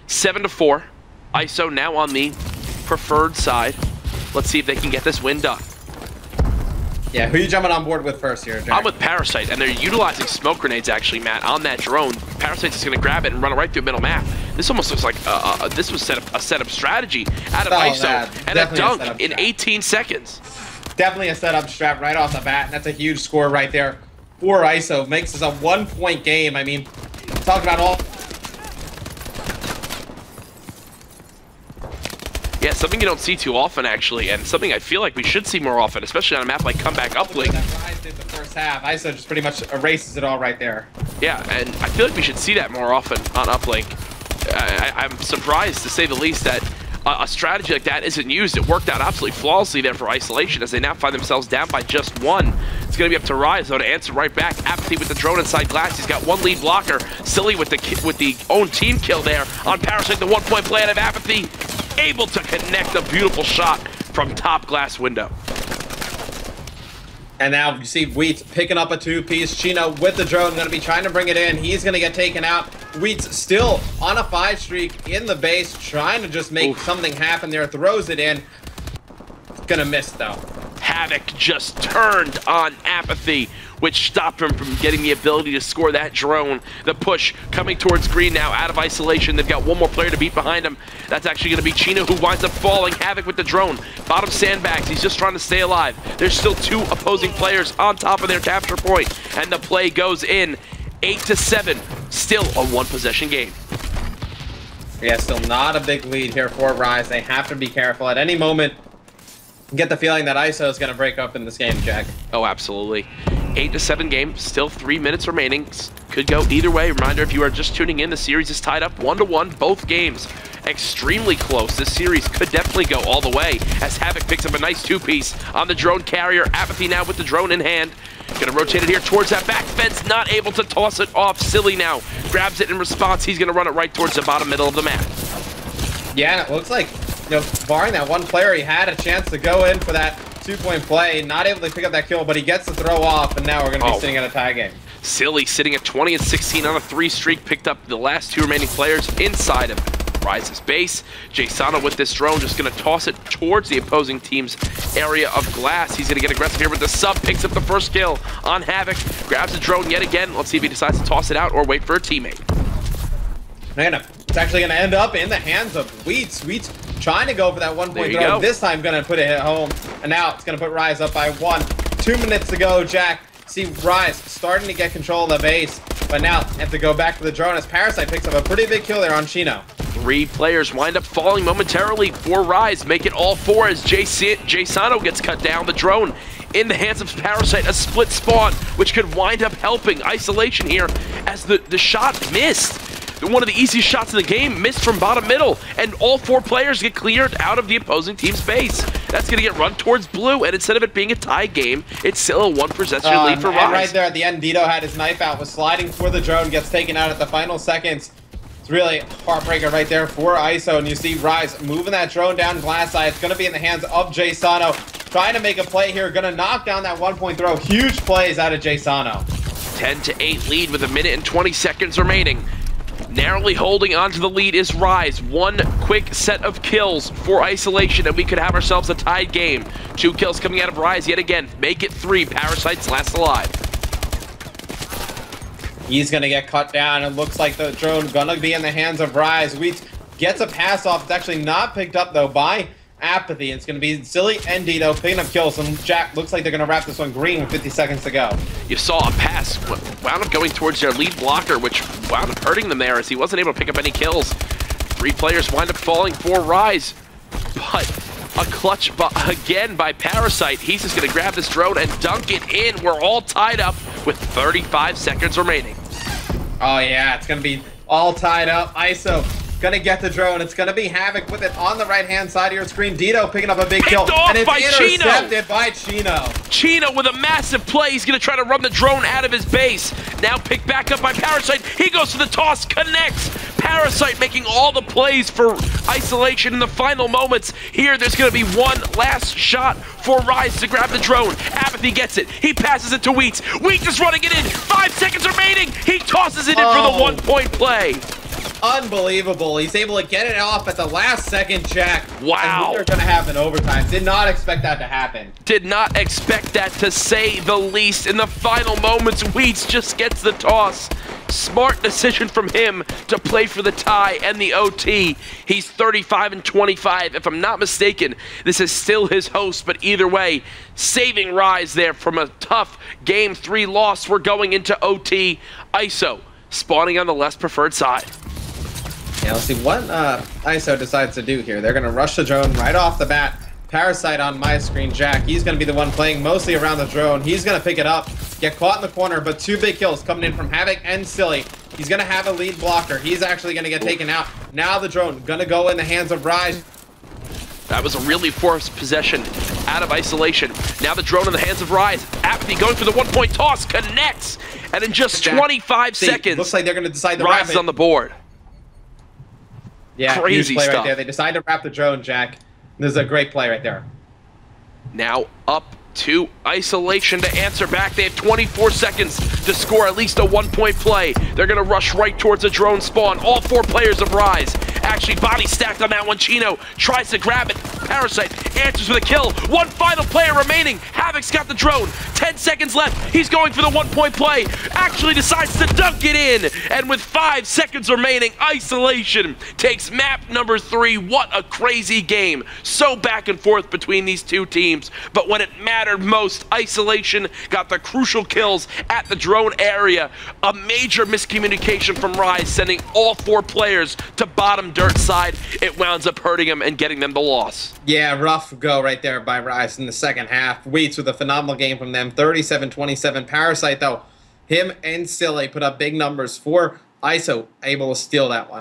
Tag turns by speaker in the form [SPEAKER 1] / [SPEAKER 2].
[SPEAKER 1] 7-4. ISO now on the preferred side. Let's see if they can get this win done.
[SPEAKER 2] Yeah, who are you jumping on board with first here, Jack?
[SPEAKER 1] I'm with Parasite, and they're utilizing smoke grenades, actually, Matt, on that drone. Parasite's just going to grab it and run it right through middle map. This almost looks like this was a setup strategy out of ISO, and a dunk in 18 seconds.
[SPEAKER 2] Definitely a setup strat right off the bat, and that's a huge score right there for ISO. Makes this a 1-point game. I mean, talk about all...
[SPEAKER 1] Yeah, something you don't see too often, actually, and something I feel like we should see more often, especially on a map like Comeback Uplink.
[SPEAKER 2] That Rise did the first half. ISO just pretty much erases it all right there.
[SPEAKER 1] Yeah, and I feel like we should see that more often on Uplink. I'm surprised, to say the least, that a strategy like that isn't used. It worked out absolutely flawlessly there for Isolation, as they now find themselves down by just one. It's going to be up to Rise, though, to answer right back. Apathy with the drone inside glass. He's got one lead blocker. Silly with the own team kill there on Parasite, the 1-point play out of Apathy. Able to connect a beautiful shot from top glass window.
[SPEAKER 2] And now you see Wheat picking up a 2-piece. Chino with the drone, going to be trying to bring it in. He's going to get taken out. Wheat's still on a 5 streak in the base, trying to just make something happen there. Throws it in. Gonna miss, though.
[SPEAKER 1] Havok just turned on Apathy, which stopped him from getting the ability to score that drone. The push coming towards green now out of Isolation. They've got one more player to beat behind him. That's actually going to be Chino, who winds up falling. Havok with the drone. Bottom sandbags. He's just trying to stay alive. There's still 2 opposing players on top of their capture point, and the play goes in. 8-7. Still a 1-possession game.
[SPEAKER 2] Yeah, still not a big lead here for Rise. They have to be careful at any moment. Get the feeling that ISO is going to break up in this game, Jack.
[SPEAKER 1] Oh, absolutely. 8-7 game, still 3 minutes remaining. Could go either way. Reminder, if you are just tuning in, the series is tied up 1-1, both games. Extremely close. This series could definitely go all the way, as Havok picks up a nice 2-piece on the drone carrier. Apathy now with the drone in hand. Gonna rotate it here towards that back fence, not able to toss it off. Silly now grabs it in response. He's gonna run it right towards the bottom middle of the map.
[SPEAKER 2] Yeah, and it looks like, you know, barring that one player, he had a chance to go in for that 2-point play. Not able to pick up that kill, but he gets the throw off, and now we're going to be sitting at a tie game.
[SPEAKER 1] Silly sitting at 20-16 on a 3 streak, picked up the last 2 remaining players inside of Rise's base. Jsano with this drone just going to toss it towards the opposing team's area of glass. He's going to get aggressive here with the sub, picks up the first kill on Havok, grabs the drone yet again. Let's see if he decides to toss it out or wait for a teammate.
[SPEAKER 2] It's actually going to end up in the hands of Wheat. Wheat's trying to go for that 1-point throw. This time going to put it home. And now it's going to put Rise up by 1. 2 minutes to go, Jack. See Rise starting to get control of the base. But now have to go back to the drone as Parasite picks up a pretty big kill there on Chino.
[SPEAKER 1] 3 players wind up falling momentarily for Rise. Make it all 4 as Jsano gets cut down. The drone in the hands of Parasite. A split spawn, which could wind up helping Isolation here as the shot missed. One of the easiest shots in the game, missed from bottom middle, and all 4 players get cleared out of the opposing team's base. That's going to get run towards blue, and instead of it being a tie game, it's still a 1-possession lead for Rise.
[SPEAKER 2] And right there at the end, Dedo had his knife out, was sliding for the drone, gets taken out at the final seconds. It's really a heartbreaker right there for ISO, and you see Rise moving that drone down glass side. It's going to be in the hands of Jsano, trying to make a play here, going to knock down that 1-point throw. Huge plays out of Jsano.
[SPEAKER 1] 10-8 lead with 1 minute and 20 seconds remaining. Narrowly holding on to the lead is Rise. 1 quick set of kills for Isolation, and we could have ourselves a tied game. 2 kills coming out of Rise yet again. Make it 3. Parasite's last alive.
[SPEAKER 2] He's going to get cut down. It looks like the drone's going to be in the hands of Rise. Wheat gets a pass off. It's actually not picked up, though, by Apathy. It's going to be Silly and Dedo picking up kills. And Jack looks like they're going to wrap this one green with 50 seconds to go.
[SPEAKER 1] You saw a pass wound up going towards their lead blocker, which wound up hurting them there as he wasn't able to pick up any kills. 3 players wind up falling for Rise, but a clutch again by Parasite. He's just going to grab this drone and dunk it in. We're all tied up with 35 seconds remaining.
[SPEAKER 2] Oh yeah, it's going to be all tied up. ISO gonna get the drone. It's gonna be Havok with it on the right-hand side of your screen. Dedo picking up a big kill, and it's intercepted by Chino.
[SPEAKER 1] Chino with a massive play. He's gonna try to run the drone out of his base. Now picked back up by Parasite. He goes for the toss, connects. Parasite making all the plays for Isolation in the final moments. Here, there's gonna be one last shot for Rise to grab the drone. Apathy gets it. He passes it to Wheat. Wheat is running it in. 5 seconds remaining. He tosses it in for the 1-point play.
[SPEAKER 2] Unbelievable. He's able to get it off at the last second, Jack.
[SPEAKER 1] Wow.
[SPEAKER 2] And we are going to have an overtime. Did not expect that to happen.
[SPEAKER 1] Did not expect that, to say the least. In the final moments, Wheats just gets the toss. Smart decision from him to play for the tie and the OT. He's 35-25. If I'm not mistaken, this is still his host, but either way, saving Rise there from a tough Game 3 loss. We're going into OT. ISO spawning on the less preferred side.
[SPEAKER 2] Yeah, let's see what ISO decides to do here. They're going to rush the drone right off the bat. Parasite on my screen, Jack. He's going to be the one playing mostly around the drone. He's going to pick it up, get caught in the corner, but 2 big kills coming in from Havok and Silly. He's going to have a lead blocker. He's actually going to get taken out. Now the drone going to go in the hands of Rise.
[SPEAKER 1] That was a really forced possession out of isolation. Now the drone in the hands of Rise. Apathy going for the 1-point toss, connects, and in just 25 seconds,
[SPEAKER 2] looks like they're going to decide to
[SPEAKER 1] Rise
[SPEAKER 2] wrap
[SPEAKER 1] is
[SPEAKER 2] it.
[SPEAKER 1] on the board.
[SPEAKER 2] Yeah,
[SPEAKER 1] crazy
[SPEAKER 2] huge play
[SPEAKER 1] stuff
[SPEAKER 2] right there. They decide to wrap the drone, Jack. This is a great play right there.
[SPEAKER 1] Now up to isolation to answer back. They have 24 seconds to score at least a 1-point play. They're going to rush right towards a drone spawn. All 4 players of Rise. Actually, body stacked on that one. Chino tries to grab it. Parasite answers with a kill. 1 final player remaining. Havok's got the drone. 10 seconds left. He's going for the 1-point play. Actually decides to dunk it in. And with 5 seconds remaining, isolation takes map number 3. What a crazy game. So back and forth between these two teams. But when it mattered most, isolation got the crucial kills at the drone area. A major miscommunication from Rise, sending all 4 players to bottom dirt side. It wounds up hurting them and getting them the loss.
[SPEAKER 2] Yeah, rough go right there by Rise in the second half. Wheats with a phenomenal game from them, 37-27. Parasite, though, him and Silly put up big numbers for ISO, able to steal that one.